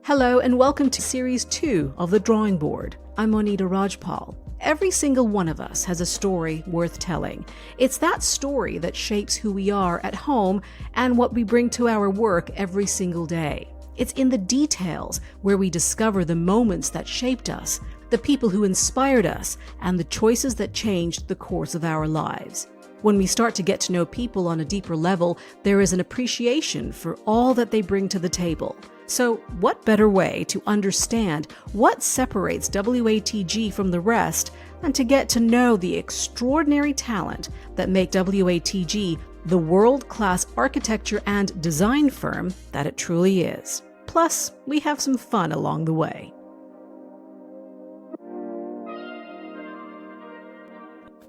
Hello and welcome to Series 2 of The Drawing Board. I'm Monita Rajpal. Every single one of us has a story worth telling. It's that story that shapes who we are at home and what we bring to our work every single day. It's in the details where we discover the moments that shaped us, the people who inspired us, and the choices that changed the course of our lives. When we start to get to know people on a deeper level, there is an appreciation for all that they bring to the table. So what better way to understand what separates WATG from the rest than to get to know the extraordinary talent that make WATG the world-class architecture and design firm that it truly is. Plus, we have some fun along the way.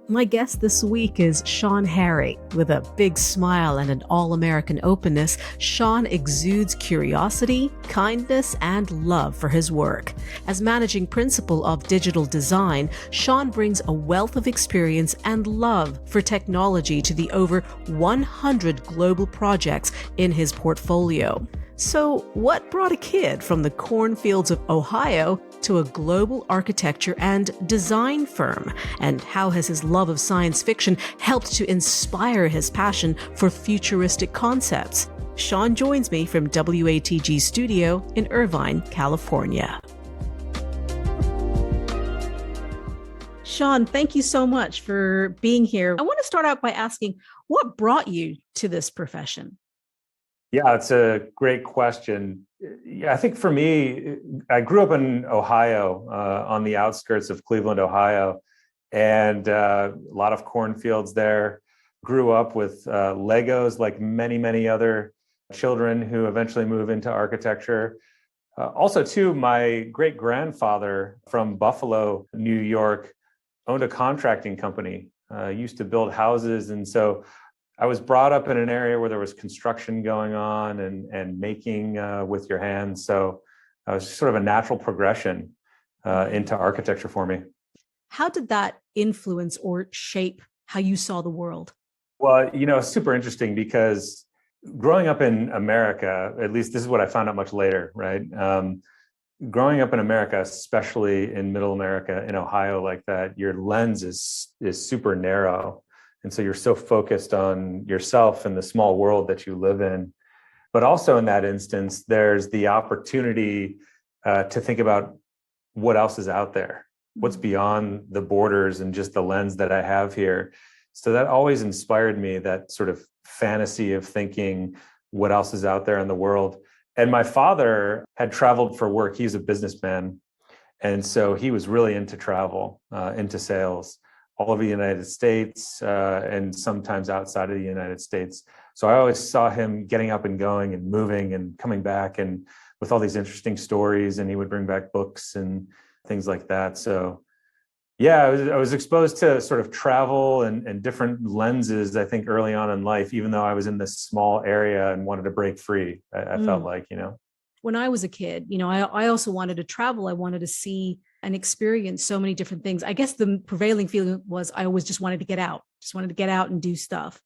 My guest this week is Sean Harry. With a big smile and an all-American openness, Sean exudes curiosity, kindness, and love for his work. As managing principal of digital design, Sean brings a wealth of experience and love for technology to the over 100 global projects in his portfolio. So, what brought a kid from the Cornfields of Ohio to a global architecture and design firm? And how has his love of science fiction helped to inspire his passion for futuristic concepts? Sean joins me from WATG Studio in Irvine, California. Sean, thank you so much for being here. I want to start out by asking, what brought you to this profession? Yeah, it's a great question. I think for me, I grew up in Ohio, on the outskirts of Cleveland, Ohio, and a lot of cornfields there. Grew up with Legos like many, many other children who eventually move into architecture. Also, too, my great-grandfather from Buffalo, New York, owned a contracting company, used to build houses. And so I was brought up in an area where there was construction going on and making with your hands. So it was sort of a natural progression into architecture for me. How did that influence or shape how you saw the world? Well, it's super interesting because growing up in America, at least this is what I found out much later, right? Growing up in America, especially in middle America, in Ohio like that, your lens is super narrow. And so you're so focused on yourself and the small world that you live in. But also in that instance, there's the opportunity to think about what else is out there, what's beyond the borders and just the lens that I have here. So that always inspired me, that sort of fantasy of thinking what else is out there in the world. And my father had traveled for work. He's a businessman. And so he was really into travel, into sales, all over the United States and sometimes outside of the United States. So I always saw him getting up and going and moving and coming back and with all these interesting stories, and he would bring back books and things like that. So yeah, I was exposed to sort of travel and different lenses, I think, early on in life, even though I was in this small area and wanted to break free. I felt like, When I was a kid, I also wanted to travel. I wanted to see and experience so many different things. I guess the prevailing feeling was I always just wanted to get out and do stuff.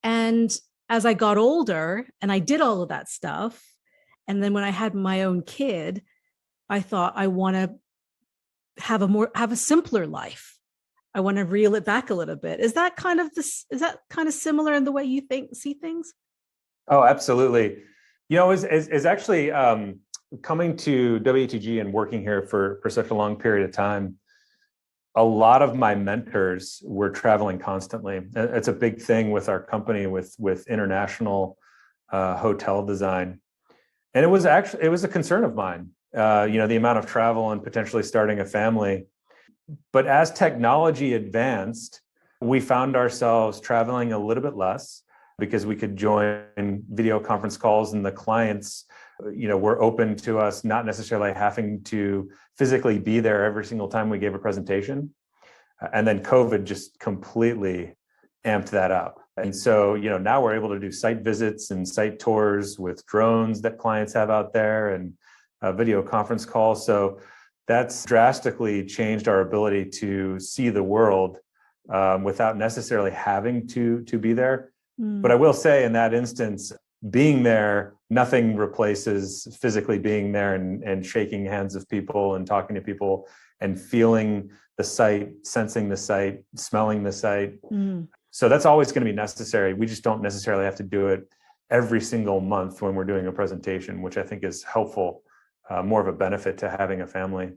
And as I got older and I did all of that stuff, and then when I had my own kid, I thought I want to have a simpler life. I want to reel it back a little bit. Is that kind of similar in the way you see things? Oh, absolutely. Is actually coming to WATG and working here for such a long period of time, a lot of my mentors were traveling constantly. It's a big thing with our company with international hotel design. And it was a concern of mine, the amount of travel and potentially starting a family. But as technology advanced, we found ourselves traveling a little bit less because we could join video conference calls and the clients were open to us not necessarily having to physically be there every single time we gave a presentation. And then COVID just completely amped that up. And so, now we're able to do site visits and site tours with drones that clients have out there and video conference calls. So that's drastically changed our ability to see the world without necessarily having to be there. But I will say in that instance, being there, nothing replaces physically being there and shaking hands of people and talking to people and feeling the site, sensing the site, smelling the site. So that's always going to be necessary. We just don't necessarily have to do it every single month when we're doing a presentation, which I think is helpful, more of a benefit to having a family.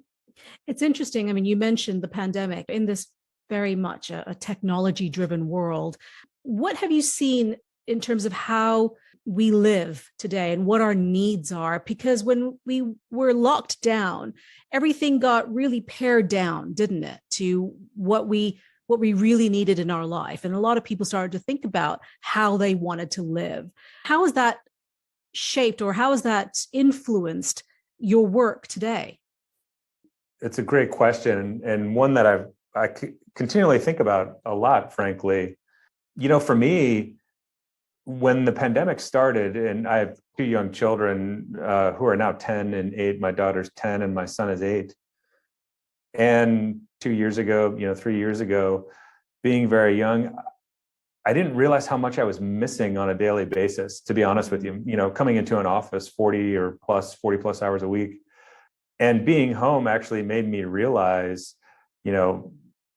It's interesting. I mean, you mentioned the pandemic in this very much a technology-driven world. What have you seen in terms of how we live today and what our needs are? Because when we were locked down, everything got really pared down, didn't it, to what we really needed in our life. And a lot of people started to think about how they wanted to live. How has that shaped or how has that influenced your work today? It's a great question, and one that I continually think about a lot, frankly. For me, when the pandemic started, and I have two young children who are now 10 and 8, my daughter's 10 and my son is 8. And 2 years ago, 3 years ago, being very young, I didn't realize how much I was missing on a daily basis, to be honest with you. Coming into an office 40 plus hours a week, and being home actually made me realize,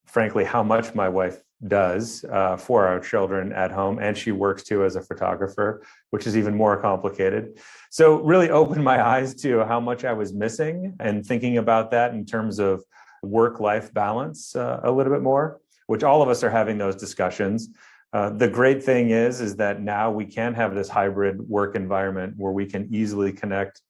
frankly, how much my wife does for our children at home. And she works too as a photographer, which is even more complicated. So really opened my eyes to how much I was missing and thinking about that in terms of work-life balance a little bit more, which all of us are having those discussions. The great thing is that now we can have this hybrid work environment where we can easily connect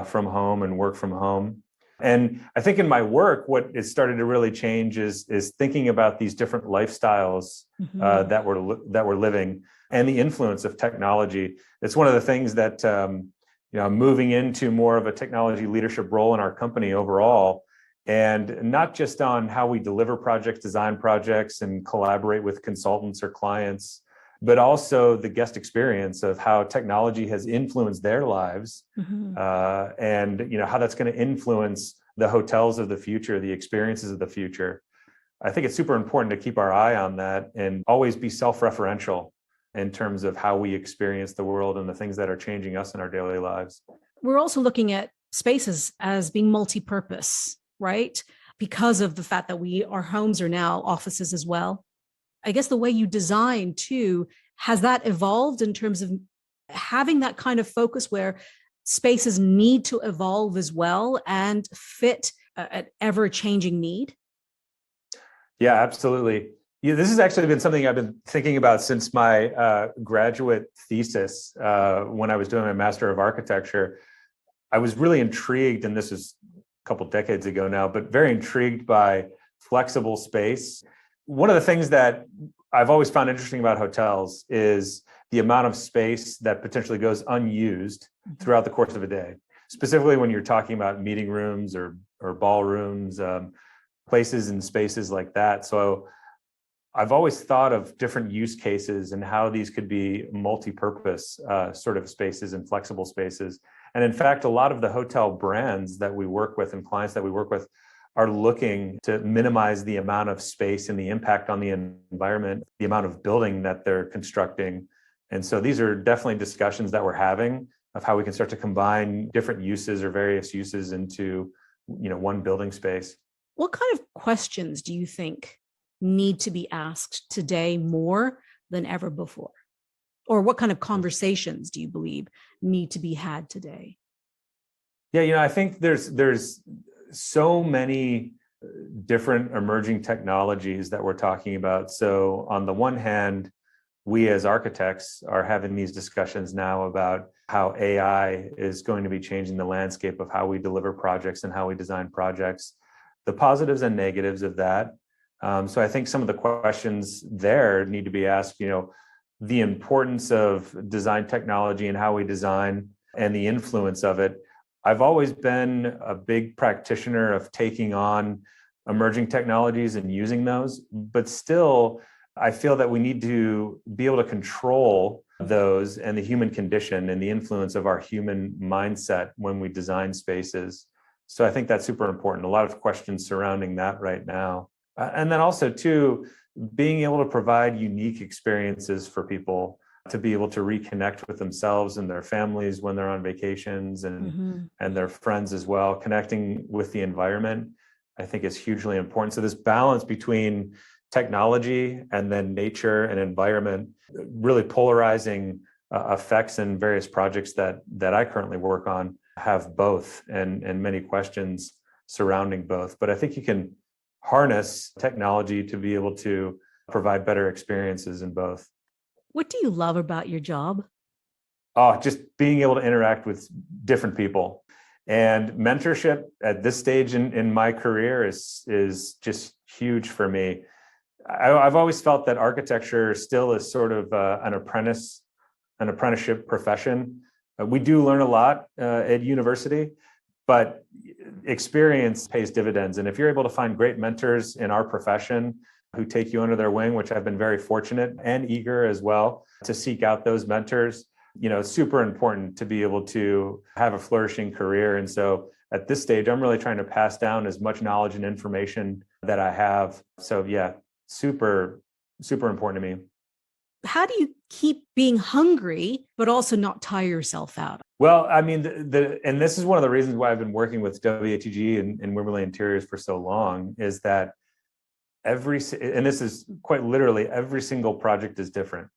from home and work from home. And I think in my work, what is started to really change is thinking about these different lifestyles that we're living and the influence of technology. It's one of the things that I'm moving into more of a technology leadership role in our company overall, and not just on how we deliver projects, design projects, and collaborate with consultants or clients, but also the guest experience of how technology has influenced their lives, and how that's going to influence the hotels of the future, the experiences of the future. I think it's super important to keep our eye on that and always be self-referential in terms of how we experience the world and the things that are changing us in our daily lives. We're also looking at spaces as being multi-purpose, right? Because of the fact that our homes are now offices as well. I guess the way you design too, has that evolved in terms of having that kind of focus where spaces need to evolve as well and fit an ever-changing need? Yeah, absolutely. Yeah, this has actually been something I've been thinking about since my graduate thesis when I was doing my Master of Architecture. I was really intrigued, and this is a couple decades ago now, but very intrigued by flexible space. One of the things that I've always found interesting about hotels is the amount of space that potentially goes unused throughout the course of a day, specifically when you're talking about meeting rooms or ballrooms, places and spaces like that. So I've always thought of different use cases and how these could be multi-purpose sort of spaces and flexible spaces. And in fact, a lot of the hotel brands that we work with and clients that we work with are looking to minimize the amount of space and the impact on the environment, the amount of building that they're constructing. And so these are definitely discussions that we're having of how we can start to combine different uses or various uses into, one building space. What kind of questions do you think need to be asked today more than ever before? Or what kind of conversations do you believe need to be had today? Yeah, I think there's so many different emerging technologies that we're talking about. So on the one hand, we as architects are having these discussions now about how AI is going to be changing the landscape of how we deliver projects and how we design projects, the positives and negatives of that. So I think some of the questions there need to be asked, the importance of design technology and how we design and the influence of it. I've always been a big practitioner of taking on emerging technologies and using those, but still, I feel that we need to be able to control those and the human condition and the influence of our human mindset when we design spaces. So I think that's super important. A lot of questions surrounding that right now. And then also, too, being able to provide unique experiences for people. to be able to reconnect with themselves and their families when they're on vacations, and their friends as well. Connecting with the environment, I think, is hugely important. So this balance between technology and then nature and environment, really polarizing effects in various projects that I currently work on have both, and many questions surrounding both. But I think you can harness technology to be able to provide better experiences in both. What do you love about your job? Oh, just being able to interact with different people. And mentorship at this stage in my career is just huge for me. I've always felt that architecture still is sort of an apprenticeship profession. We do learn a lot at university, but experience pays dividends. And if you're able to find great mentors in our profession who take you under their wing, which I've been very fortunate and eager as well to seek out those mentors, it's super important to be able to have a flourishing career. And so at this stage, I'm really trying to pass down as much knowledge and information that I have. So yeah, super, super important to me. How do you keep being hungry, but also not tire yourself out? Well, I mean, and this is one of the reasons why I've been working with WATG and Wimberley Interiors for so long, is that and this is quite literally, every single project is different.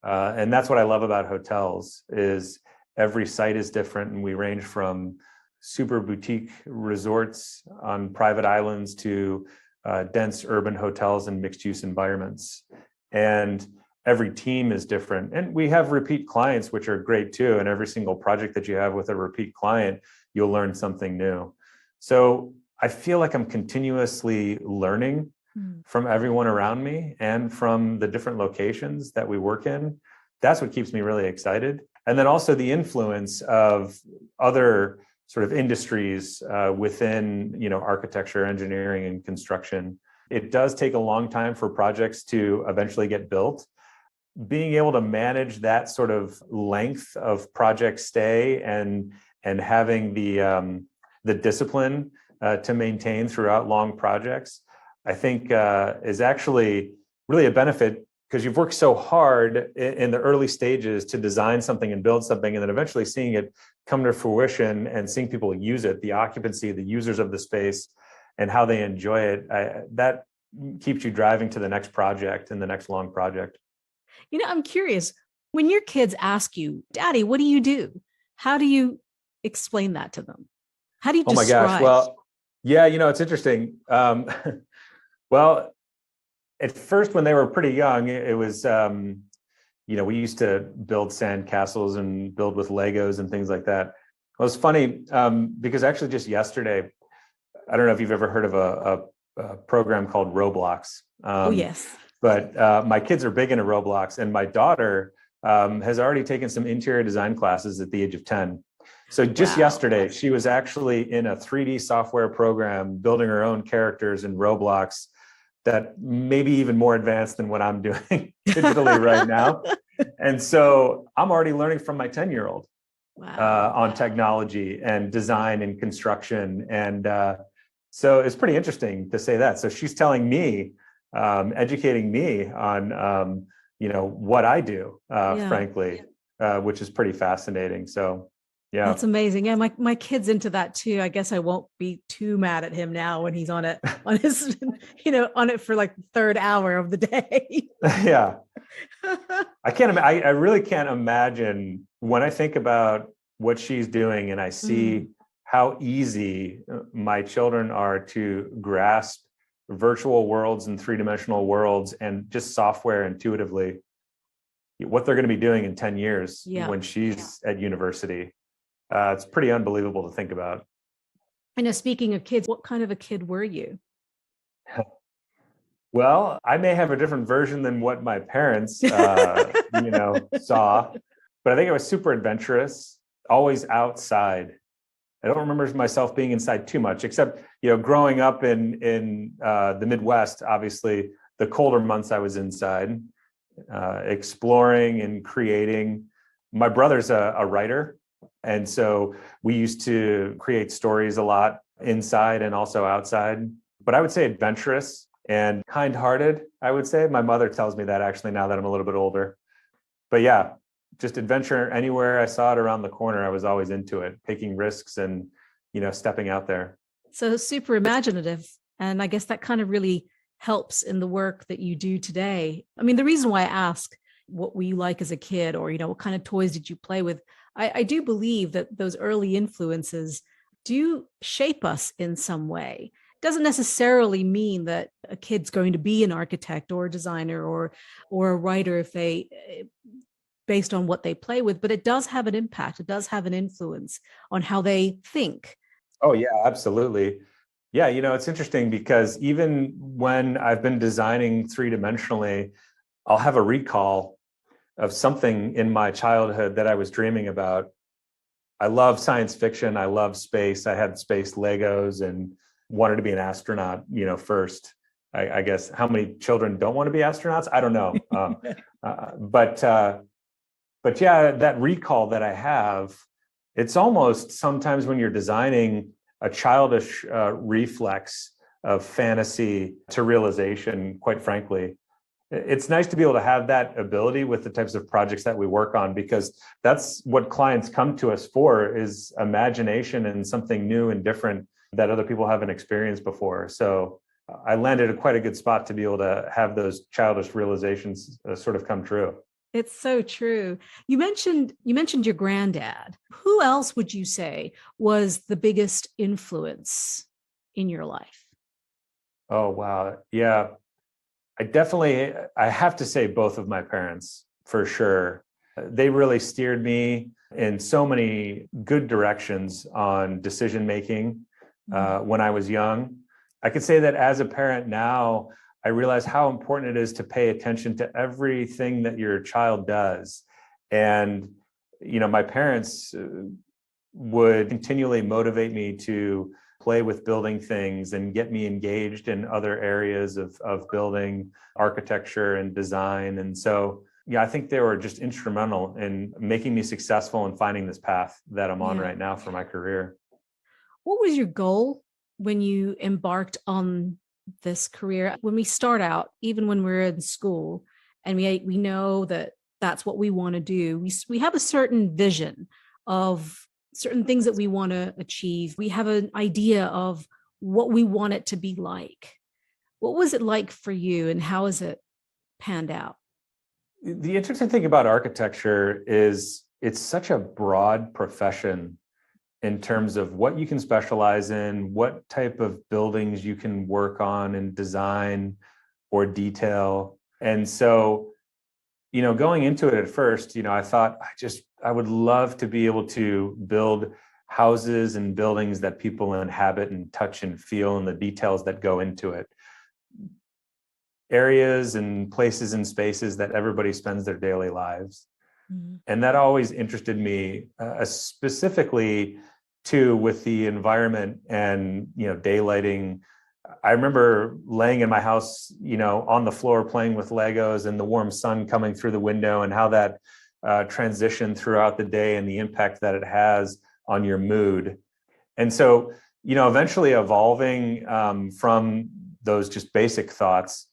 And that's what I love about hotels, is every site is different. And we range from super boutique resorts on private islands to dense urban hotels and mixed use environments. And every team is different. And we have repeat clients, which are great too. And every single project that you have with a repeat client, you'll learn something new. So I feel like I'm continuously learning from everyone around me and from the different locations that we work in. That's what keeps me really excited. And then also the influence of other sort of industries within, architecture, engineering, and construction. It does take a long time for projects to eventually get built. Being able to manage that sort of length of project stay and having the discipline to maintain throughout long projects, I think is actually really a benefit, because you've worked so hard in the early stages to design something and build something, and then eventually seeing it come to fruition and seeing people use it, the occupancy, the users of the space, and how they enjoy it. That keeps you driving to the next project and the next long project. I'm curious, when your kids ask you, Daddy, what do you do? How do you explain that to them? How do you describe? Oh my gosh. Well, yeah, it's interesting. Well, at first, when they were pretty young, it was, we used to build sand castles and build with Legos and things like that. It was funny because actually just yesterday, I don't know if you've ever heard of a program called Roblox. Oh, yes. But my kids are big into Roblox, and my daughter has already taken some interior design classes at the age of 10. So just yesterday, she was actually in a 3D software program building her own characters in Roblox that may be even more advanced than what I'm doing digitally right now. And so I'm already learning from my 10-year-old on technology and design and construction. And so it's pretty interesting to say that. So she's telling me, educating me on, what I do, frankly, which is pretty fascinating. So, yeah. That's amazing. Yeah, my kid's into that too. I guess I won't be too mad at him now when he's on it, on his, on it for like the third hour of the day. Yeah. I really can't imagine, when I think about what she's doing and I see how easy my children are to grasp virtual worlds and three-dimensional worlds and just software intuitively, what they're going to be doing in 10 years when she's at university. It's pretty unbelievable to think about. Speaking of kids, what kind of a kid were you? Well, I may have a different version than what my parents, saw, but I think I was super adventurous, always outside. I don't remember myself being inside too much, except, growing up in the Midwest, obviously the colder months I was inside, exploring and creating. My brother's a writer. And so we used to create stories a lot inside and also outside. But I would say adventurous and kind-hearted, I would say. My mother tells me that actually now that I'm a little bit older. but yeah, just adventure anywhere I saw it around the corner. I was always into it, taking risks and, stepping out there. So super imaginative. And I guess that kind of really helps in the work that you do today. I mean, the reason why I ask what were you like as a kid, or, what kind of toys did you play with? I do believe that those early influences do shape us in some way. Doesn't necessarily mean that a kid's going to be an architect or a designer or a writer if they based on what they play with, but it does have an impact. It does have an influence on how they think. Oh yeah, absolutely. Yeah, it's interesting because even when I've been designing three-dimensionally, I'll have a recall of something in my childhood that I was dreaming about. I love science fiction. I love space. I had space Legos and wanted to be an astronaut, first. I guess how many children don't want to be astronauts? I don't know. But yeah, that recall that I have, it's almost sometimes when you're designing a childish reflex of fantasy to realization, quite frankly. It's nice to be able to have that ability with the types of projects that we work on, because that's what clients come to us for, is imagination and something new and different that other people haven't experienced before. So I landed at quite a good spot to be able to have those childish realizations sort of come true. It's so true. You mentioned your granddad. Who else would you say was the biggest influence in your life? Oh, wow. Yeah, I have to say both of my parents for sure. They really steered me in so many good directions on decision making when I was young. I could say that as a parent now, I realize how important it is to pay attention to everything that your child does. And, my parents would continually motivate me to play with building things and get me engaged in other areas of building architecture and design. And so, yeah, I think they were just instrumental in making me successful and finding this path that I'm on Yeah. right now for my career. What was your goal when you embarked on this career? When we start out, even when we're in school, and we know that that's what we want to do, we have a certain vision of certain things that we want to achieve. We have an idea of what we want it to be like. What was it like for you, and how has it panned out? The interesting thing about architecture is it's such a broad profession in terms of what you can specialize in, what type of buildings you can work on and design or detail. And so, going into it at first, I thought I would love to be able to build houses and buildings that people inhabit and touch and feel, and the details that go into it. Areas and places and spaces that everybody spends their daily lives. Mhm. And that always interested me, specifically too with the environment and daylighting. I remember laying in my house, on the floor playing with Legos and the warm sun coming through the window, and how that transitioned throughout the day and the impact that it has on your mood. And so, eventually evolving from those just basic thoughts,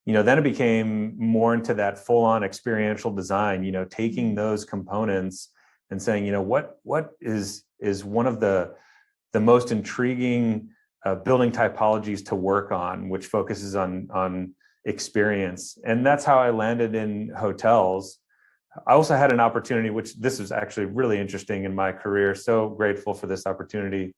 then it became more into that full-on experiential design, taking those components and saying, what is one of the most intriguing building typologies to work on, which focuses on experience. And that's how I landed in hotels. I also had an opportunity, which this was actually really interesting in my career. So grateful for this opportunity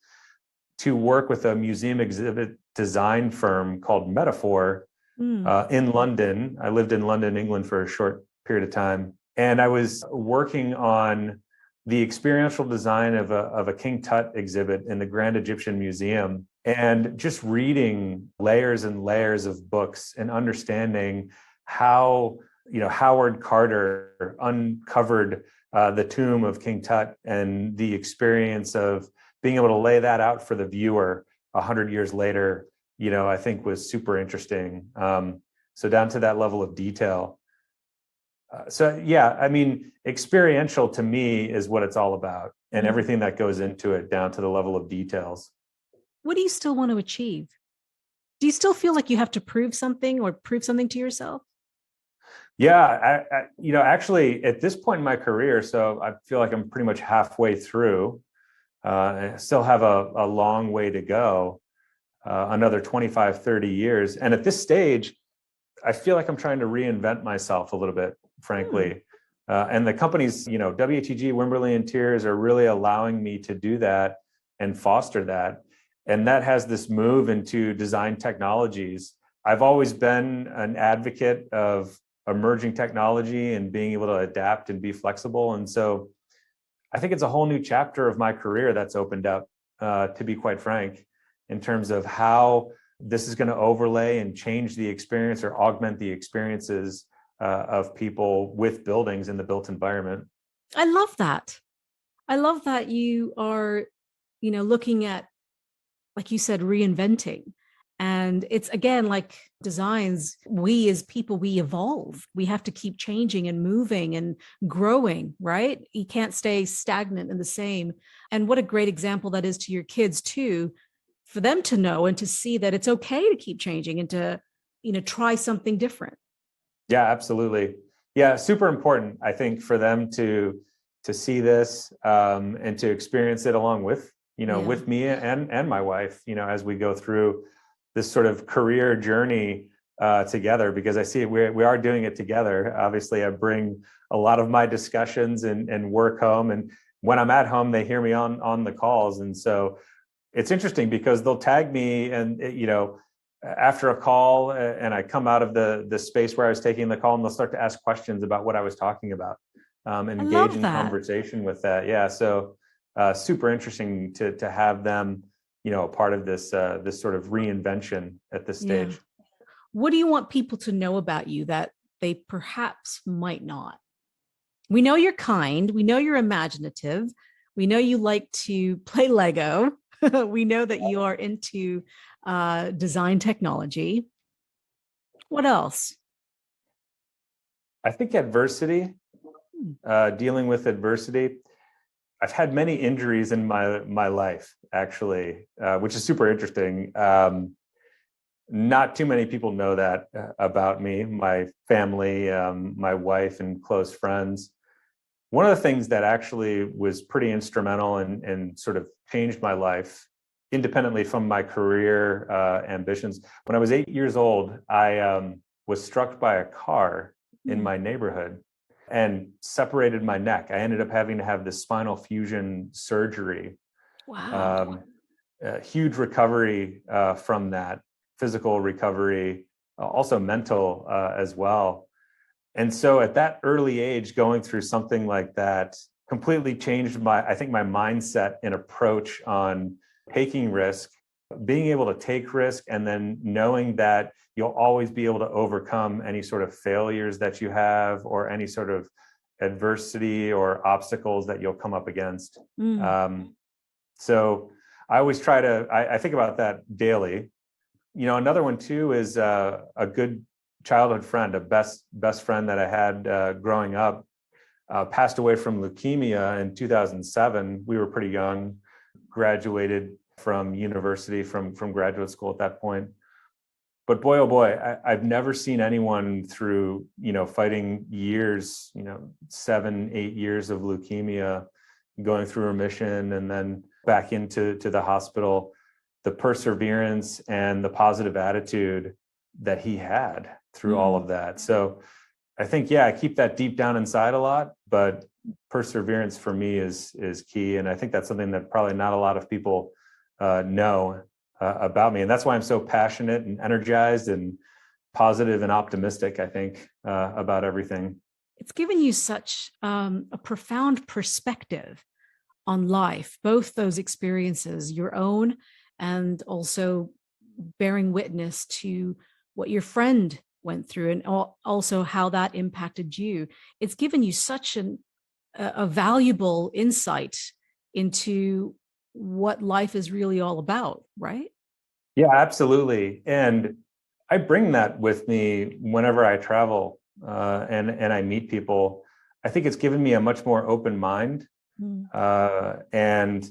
to work with a museum exhibit design firm called Metaphor Mm. in London. I lived in London, England for a short period of time. And I was working on the experiential design of a King Tut exhibit in the Grand Egyptian Museum, and just reading layers and layers of books and understanding how Howard Carter uncovered the tomb of King Tut, and the experience of being able to lay that out for the viewer 100 years later, I think was super interesting. So down to that level of detail. So yeah, I mean, experiential to me is what it's all about, and Mhm. everything that goes into it down to the level of details. What do you still want to achieve? Do you still feel like you have to prove something or prove something to yourself? Yeah, actually, at this point in my career, so I feel like I'm pretty much halfway through. I still have a long way to go, another 25, 30 years. And at this stage, I feel like I'm trying to reinvent myself a little bit, Hmm. frankly. And the companies, WATG, Wimberley and Tiers are really allowing me to do that and foster that. And that has this move into design technologies. I've always been an advocate of emerging technology and being able to adapt and be flexible. And so I think it's a whole new chapter of my career that's opened up, to be quite frank, in terms of how this is going to overlay and change the experience or augment the experiences of people with buildings in the built environment. I love that. I love that you are, looking at, like you said, reinventing. And it's again like designs, we as people, we evolve. We have to keep changing and moving and growing, right? You can't stay stagnant and the same. And what a great example that is to your kids, too, for them to know and to see that it's okay to keep changing and to, try something different. Yeah, absolutely. Yeah, super important, I think, for them to see this, and to experience it along with, Yeah. with me and my wife, as we go through this sort of career journey together, because I see we are doing it together. Obviously, I bring a lot of my discussions and work home, and when I'm at home, they hear me on the calls, and so it's interesting because they'll tag me and after a call, and I come out of the space where I was taking the call, and they'll start to ask questions about what I was talking about, I engage love in that. conversation with that. Yeah, so super interesting to have them, a part of this sort of reinvention at this Yeah. stage. What do you want people to know about you that they perhaps might not? We know you're kind. We know you're imaginative. We know you like to play Lego. We know that you are into design technology. What else? I think adversity, Hmm. dealing with adversity. I've had many injuries in my life, actually, which is super interesting. Not too many people know that about me, my family, my wife, and close friends. One of the things that actually was pretty instrumental and sort of changed my life, independently from my career ambitions. When I was 8 years old, I was struck by a car in Hmm. my neighborhood and separated my neck. I ended up having to have this spinal fusion surgery. Wow. Um, a huge recovery from that, physical recovery, also mental as well. And so at that early age, going through something like that completely changed I think my mindset and approach on taking risk, being able to take risk, and then knowing that you'll always be able to overcome any sort of failures that you have or any sort of adversity or obstacles that you'll come up against. Mm. So I always try to, I think about that daily. Another one too is a good childhood friend, a best friend that I had growing up, passed away from leukemia in 2007. We were pretty young, graduated from university, from graduate school at that point. But boy, oh boy, I've never seen anyone through, fighting years, 7, 8 years of leukemia, going through remission and then back into the hospital, the perseverance and the positive attitude that he had through all Mm. of that. So I think, yeah, I keep that deep down inside a lot, but perseverance for me is key. And I think that's something that probably not a lot of people know about me. And that's why I'm so passionate and energized and positive and optimistic, I think, about everything. It's given you such a profound perspective on life, both those experiences, your own, and also bearing witness to what your friend went through and also how that impacted you. It's given you such a valuable insight into what life is really all about, right? Yeah, absolutely. And I bring that with me whenever I travel and I meet people. I think it's given me a much more open mind, Mm. and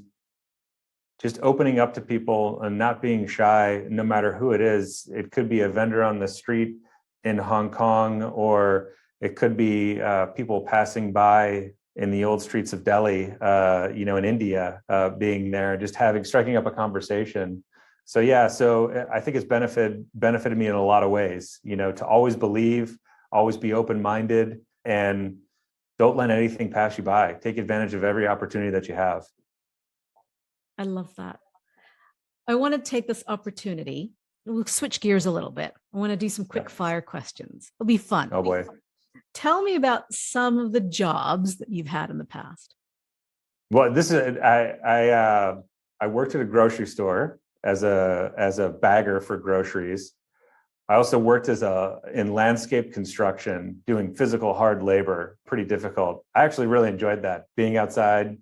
just opening up to people and not being shy, no matter who it is. It could be a vendor on the street in Hong Kong, or It could be people passing by in the old streets of Delhi, in India, being there, just striking up a conversation. So yeah, so I think it's benefited me in a lot of ways, to always believe, always be open-minded, and don't let anything pass you by. Take advantage of every opportunity that you have. I love that. I want to take this opportunity. We'll switch gears a little bit. I want to do some quick fire questions. It'll be fun. Oh boy. Tell me about some of the jobs that you've had in the past. Well, I worked at a grocery store as a bagger for groceries. I also worked in landscape construction, doing physical hard labor, pretty difficult. I actually really enjoyed that, being outside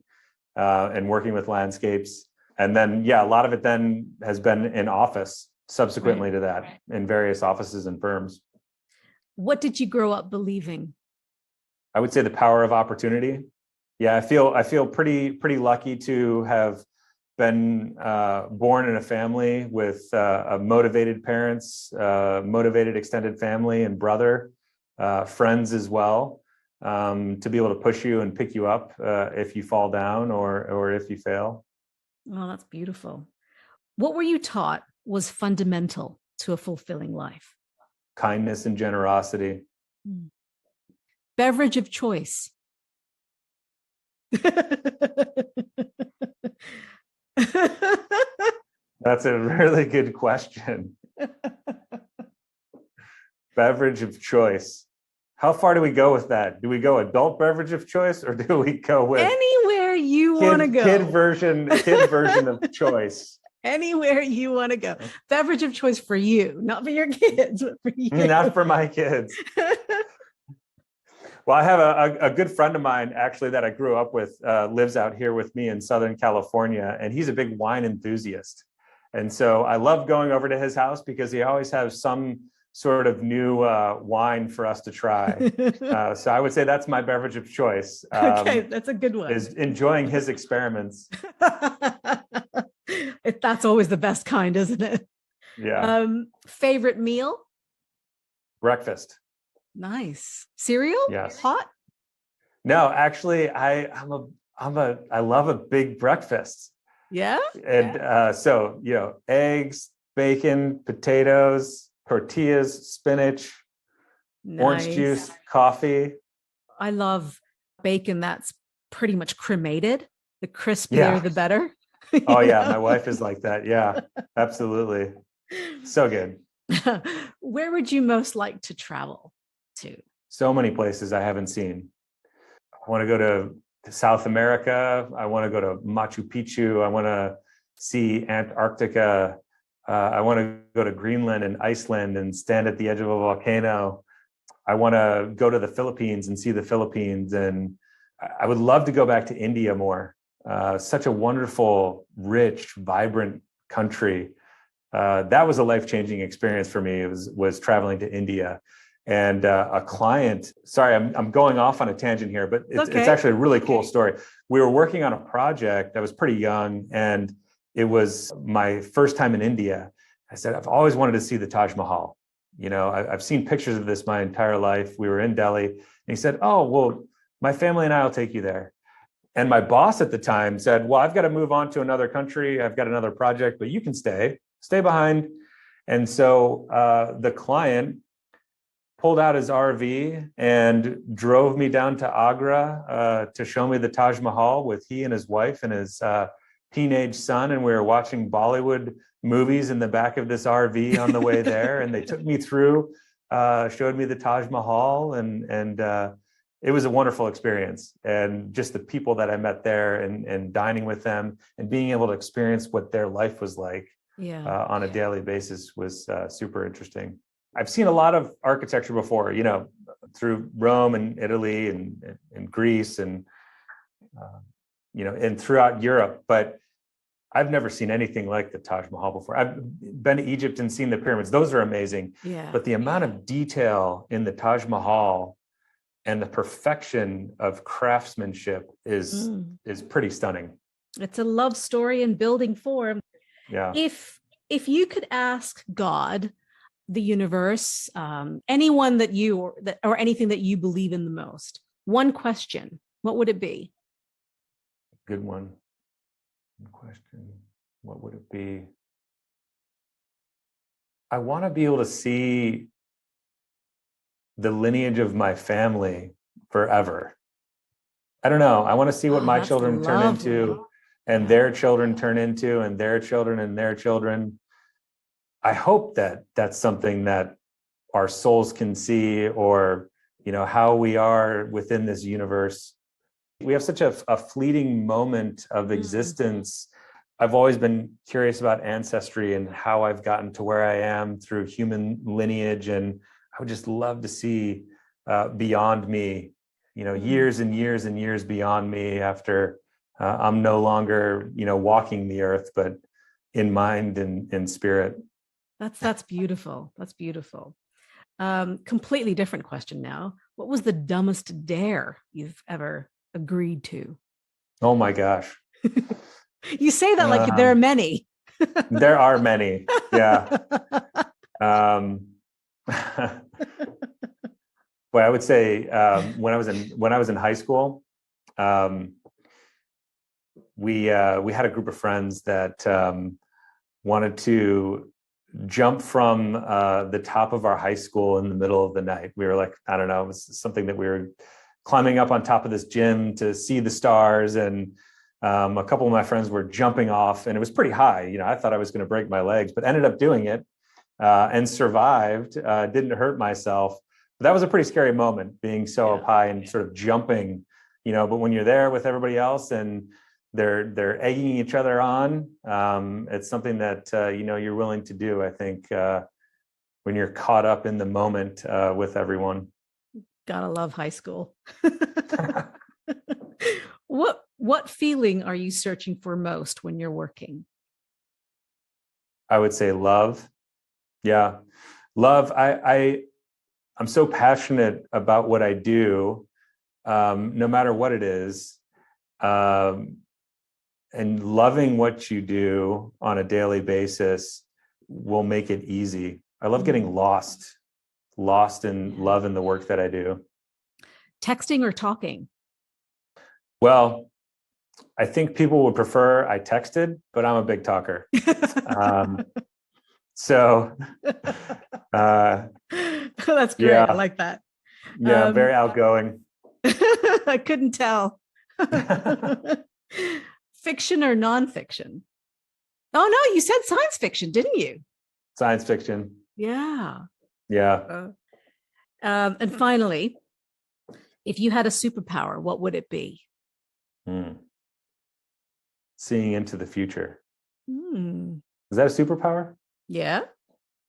and working with landscapes. And then, a lot of it then has been in office subsequently to that, in various offices and firms. What did you grow up believing? I would say the power of opportunity. Yeah, I feel pretty lucky to have been born in a family with motivated parents, motivated extended family and brother, friends as well, to be able to push you and pick you up if you fall down or if you fail. Oh, that's beautiful. What were you taught was fundamental to a fulfilling life? Kindness and generosity. Beverage of choice. That's a really good question. Beverage of choice. How far do we go with that? Do we go adult beverage of choice, or do we go with anywhere you want to go? Kid version of choice. Anywhere you want to go. Beverage of choice for you, not for your kids, but for you. Not for my kids. Well, I have a good friend of mine, actually, that I grew up with, lives out here with me in Southern California, and he's a big wine enthusiast. And so I love going over to his house because he always has some sort of new wine for us to try. So I would say that's my beverage of choice. Okay, that's a good one. Is enjoying his experiments. That's always the best kind, isn't it? Yeah. Favorite meal? Breakfast. Nice. Cereal? Yes. Hot? No, actually, I love a big breakfast. Yeah. And so eggs, bacon, potatoes, tortillas, spinach, orange juice, coffee. I love bacon that's pretty much cremated. The crispier, the better. Oh yeah, my wife is like that. Yeah, absolutely. So good. Where would you most like to travel to? So many places I haven't seen. I want to go to South America. I want to go to Machu Picchu. I want to see Antarctica. I want to go to Greenland and Iceland and stand at the edge of a volcano. I want to go to the Philippines and see the Philippines. And I would love to go back to India more. Such a wonderful, rich, vibrant country. That was a life-changing experience for me. It was traveling to India. And a client, sorry, I'm going off on a tangent here, but it's actually a really cool story. We were working on a project. I was pretty young, and it was my first time in India. I said, I've always wanted to see the Taj Mahal. I've seen pictures of this my entire life. We were in Delhi, and he said, oh, well, my family and I will take you there. And my boss at the time said, well, I've got to move on to another country. I've got another project, but you can stay behind. And so the client pulled out his RV and drove me down to Agra to show me the Taj Mahal with he and his wife and his teenage son. And we were watching Bollywood movies in the back of this RV on the way there. And they took me through, showed me the Taj Mahal, and it was a wonderful experience. And just the people that I met there and dining with them and being able to experience what their life was like on a daily basis was super interesting. I've seen a lot of architecture before, through Rome and Italy and Greece and throughout Europe, but I've never seen anything like the Taj Mahal before. I've been to Egypt and seen the pyramids. Those are amazing. Yeah. But the amount of detail in the Taj Mahal and the perfection of craftsmanship is pretty stunning. It's a love story in building form. Yeah. If you could ask God the universe, anyone that or anything that you believe in the most. One question, what would it be? Good one. Good question. What would it be? I want to be able to see the lineage of my family forever. I don't know. I want to see what my children turn into, and their children turn into, and their children and their children. I hope that that's something that our souls can see, or, how we are within this universe. We have such a fleeting moment of existence. I've always been curious about ancestry and how I've gotten to where I am through human lineage. And I would just love to see beyond me, years and years and years beyond me, after I'm no longer, walking the earth, but in mind and in spirit. That's beautiful. That's beautiful. Completely different question now. What was the dumbest dare you've ever agreed to? Oh my gosh. You say that like there are many. There are many. Yeah. Well, I would say when I was in high school, we had a group of friends that wanted to jump from the top of our high school in the middle of the night. We were like, I don't know, it was something that we were climbing up on top of this gym to see the stars, and a couple of my friends were jumping off, and it was pretty high. I thought I was going to break my legs, but ended up doing it and survived. Didn't hurt myself. But that was a pretty scary moment, being so up high and sort of jumping. But when you're there with everybody else and they're egging each other on, it's something that you're willing to do, I think, when you're caught up in the moment with everyone. Gotta love high school. What feeling are you searching for most when you're working? I would say love. Yeah. Love. I'm so passionate about what I do, no matter what it is. And loving what you do on a daily basis will make it easy. I love getting lost in love in the work that I do. Texting or talking? Well, I think people would prefer I texted, but I'm a big talker. So that's great. I like that. Yeah, very outgoing. I couldn't tell. Fiction or nonfiction? Oh no, you said science fiction, didn't you? Science fiction. Yeah. Yeah. And finally, if you had a superpower, what would it be? Seeing into the future. Is that a superpower? Yeah.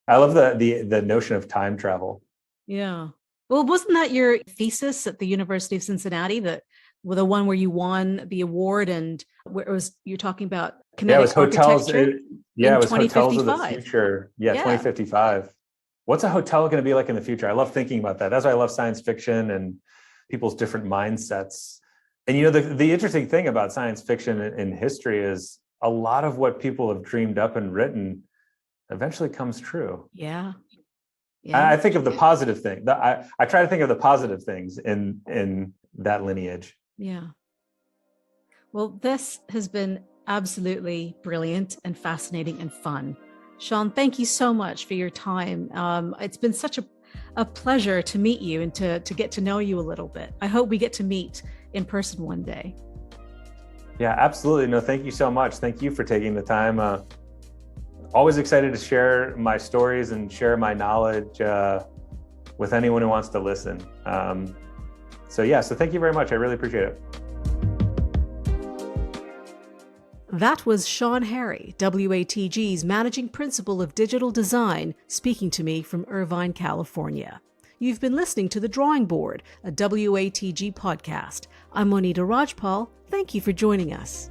I love the notion of time travel. Yeah. Well, wasn't that your thesis at the University of Cincinnati, the one where you won the award, and where you're talking about kinetic it was hotels. It was hotels of the future. Yeah, 2055. What's a hotel going to be like in the future? I love thinking about that. That's why I love science fiction and people's different mindsets. And the interesting thing about science fiction in history is a lot of what people have dreamed up and written eventually comes true. Yeah. I think of the positive thing. I try to think of the positive things in that lineage. Yeah. Well, this has been absolutely brilliant and fascinating and fun. Sean, thank you so much for your time. It's been such a pleasure to meet you and to get to know you a little bit. I hope we get to meet in person one day. Yeah, absolutely. No, thank you so much. Thank you for taking the time. Always excited to share my stories and share my knowledge with anyone who wants to listen. So thank you very much. I really appreciate it. That was Sean Harry, WATG's Managing Principal of Digital Design, speaking to me from Irvine, California. You've been listening to The Drawing Board, a WATG podcast. I'm Monita Rajpal. Thank you for joining us.